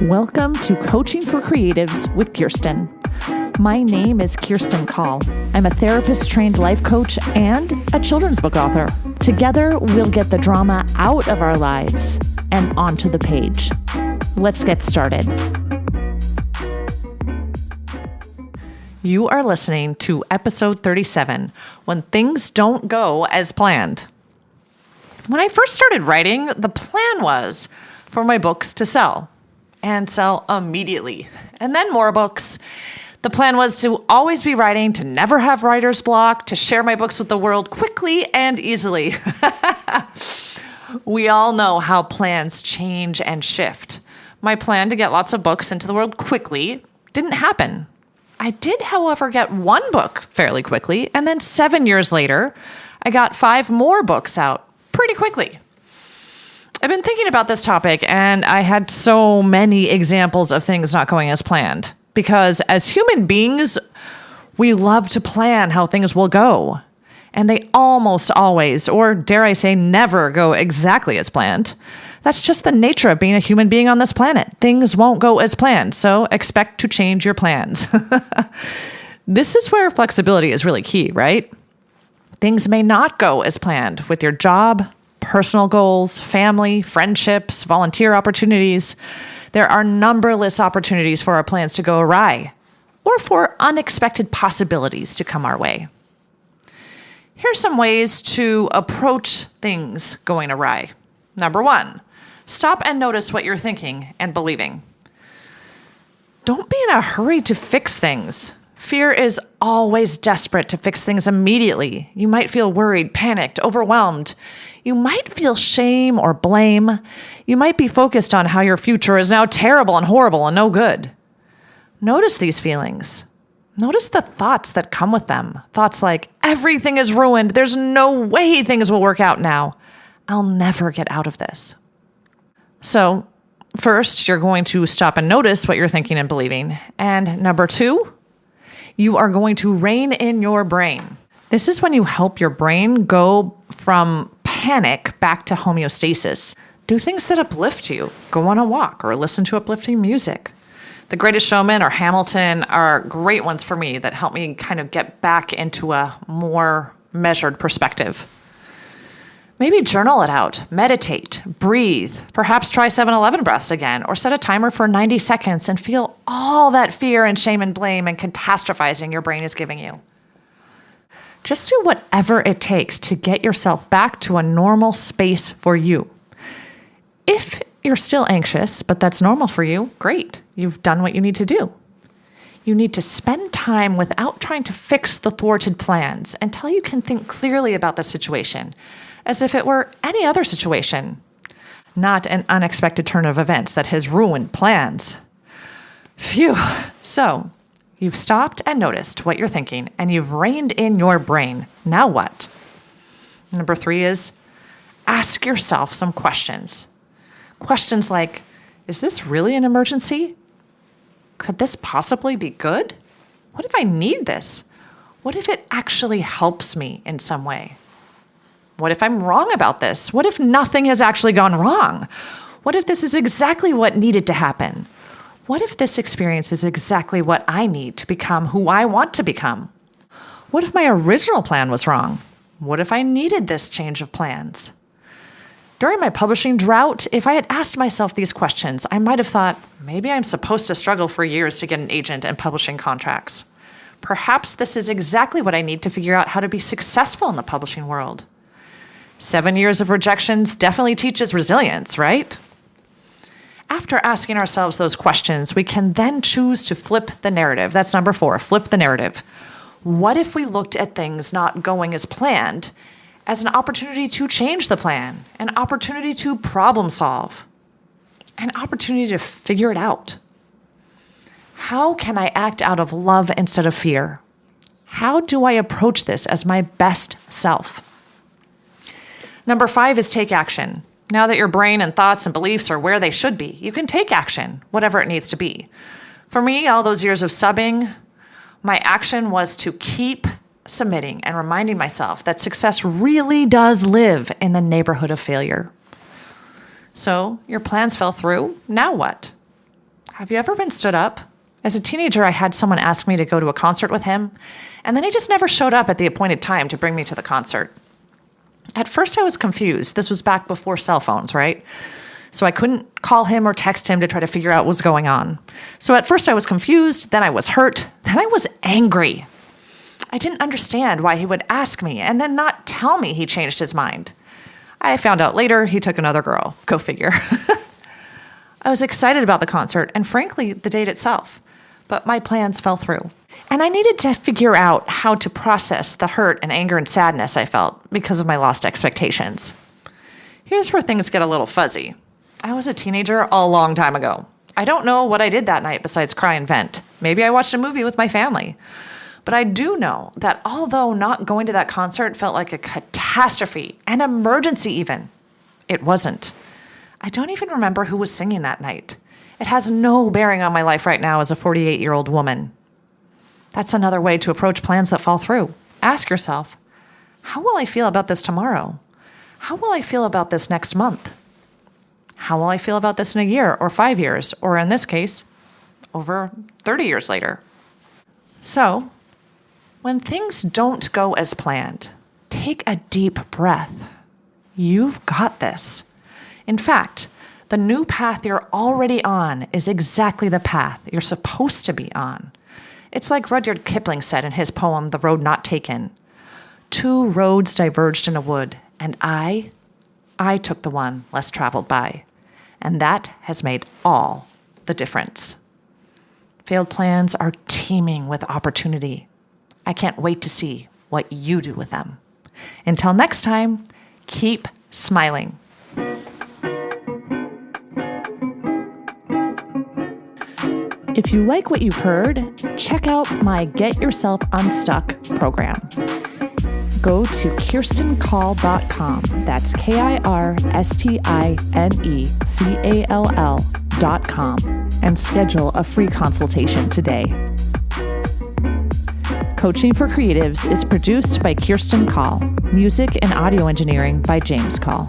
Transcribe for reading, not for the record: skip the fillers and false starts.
Welcome to Coaching for Creatives with Kirsten. My name is Kirsti Call. I'm a therapist-trained life coach and a children's book author. Together, we'll get the drama out of our lives and onto the page. Let's get started. You are listening to episode 37, When Things Don't Go as Planned. When I first started writing, the plan was for my books to sell and sell immediately, and then more books. The plan was to always be writing, to never have writer's block, to share my books with the world quickly and easily. We all know how plans change and shift. My plan to get lots of books into the world quickly didn't happen. I did, however, get one book fairly quickly, and then 7 years later, I got 5 more books out pretty quickly. I've been thinking about this topic, and I had so many examples of things not going as planned. Because as human beings, we love to plan how things will go. And they almost always, or dare I say never, go exactly as planned. That's just the nature of being a human being on this planet. Things won't go as planned, so expect to change your plans. This is where flexibility is really key, right? Things may not go as planned with your job, personal goals, family, friendships, volunteer opportunities. There are numberless opportunities for our plans to go awry or for unexpected possibilities to come our way. Here's some ways to approach things going awry. Number 1, stop and notice what you're thinking and believing. Don't be in a hurry to fix things. Fear is always desperate to fix things immediately. You might feel worried, panicked, overwhelmed. You might feel shame or blame. You might be focused on how your future is now terrible and horrible and no good. Notice these feelings. Notice the thoughts that come with them. Thoughts like, everything is ruined. There's no way things will work out now. I'll never get out of this. So, first, you're going to stop and notice what you're thinking and believing. And number 2, you are going to rein in your brain. This is when you help your brain go from panic back to homeostasis. Do things that uplift you. Go on a walk or listen to uplifting music. The Greatest Showman or Hamilton are great ones for me that help me kind of get back into a more measured perspective. Maybe journal it out, meditate, breathe, perhaps try 7-Eleven breaths again, or set a timer for 90 seconds and feel all that fear and shame and blame and catastrophizing your brain is giving you. Just do whatever it takes to get yourself back to a normal space for you. If you're still anxious, but that's normal for you, great. You've done what you need to do. You need to spend time without trying to fix the thwarted plans until you can think clearly about the situation, as if it were any other situation, not an unexpected turn of events that has ruined plans. Phew. So, you've stopped and noticed what you're thinking, and you've reined in your brain. Now what? Number 3 is ask yourself some questions. Questions like, is this really an emergency? Could this possibly be good? What if I need this? What if it actually helps me in some way? What if I'm wrong about this? What if nothing has actually gone wrong? What if this is exactly what needed to happen? What if this experience is exactly what I need to become who I want to become? What if my original plan was wrong? What if I needed this change of plans? During my publishing drought, if I had asked myself these questions, I might have thought, maybe I'm supposed to struggle for years to get an agent and publishing contracts. Perhaps this is exactly what I need to figure out how to be successful in the publishing world. 7 years of rejections definitely teaches resilience, right? After asking ourselves those questions, we can then choose to flip the narrative. That's number 4, flip the narrative. What if we looked at things not going as planned as an opportunity to change the plan, an opportunity to problem solve, an opportunity to figure it out? How can I act out of love instead of fear? How do I approach this as my best self? Number 5 is take action. Now that your brain and thoughts and beliefs are where they should be, you can take action, whatever it needs to be. For me, all those years of subbing, my action was to keep submitting and reminding myself that success really does live in the neighborhood of failure. So your plans fell through. Now what? Have you ever been stood up? As a teenager, I had someone ask me to go to a concert with him, and then he just never showed up at the appointed time to bring me to the concert. At first, I was confused. This was back before cell phones, right? So I couldn't call him or text him to try to figure out what's going on. So at first I was confused, then I was hurt, then I was angry. I didn't understand why he would ask me and then not tell me he changed his mind. I found out later he took another girl. Go figure. I was excited about the concert and frankly, the date itself, but my plans fell through. And I needed to figure out how to process the hurt and anger and sadness I felt because of my lost expectations. Here's where things get a little fuzzy. I was a teenager a long time ago. I don't know what I did that night besides cry and vent. Maybe I watched a movie with my family. But I do know that although not going to that concert felt like a catastrophe, an emergency even, it wasn't. I don't even remember who was singing that night. It has no bearing on my life right now as a 48-year-old woman. That's another way to approach plans that fall through. Ask yourself, how will I feel about this tomorrow? How will I feel about this next month? How will I feel about this in a year or 5 years, or in this case, over 30 years later? So, when things don't go as planned, take a deep breath. You've got this. In fact, the new path you're already on is exactly the path you're supposed to be on. It's like Rudyard Kipling said in his poem, The Road Not Taken. 2 roads diverged in a wood, and I took the one less traveled by. And that has made all the difference. Failed plans are teeming with opportunity. I can't wait to see what you do with them. Until next time, keep smiling. If you like what you've heard, check out my Get Yourself Unstuck program. Go to KirstenCall.com. That's KirstineCall.com and schedule a free consultation today. Coaching for Creatives is produced by Kirsten Call. Music and audio engineering by James Call.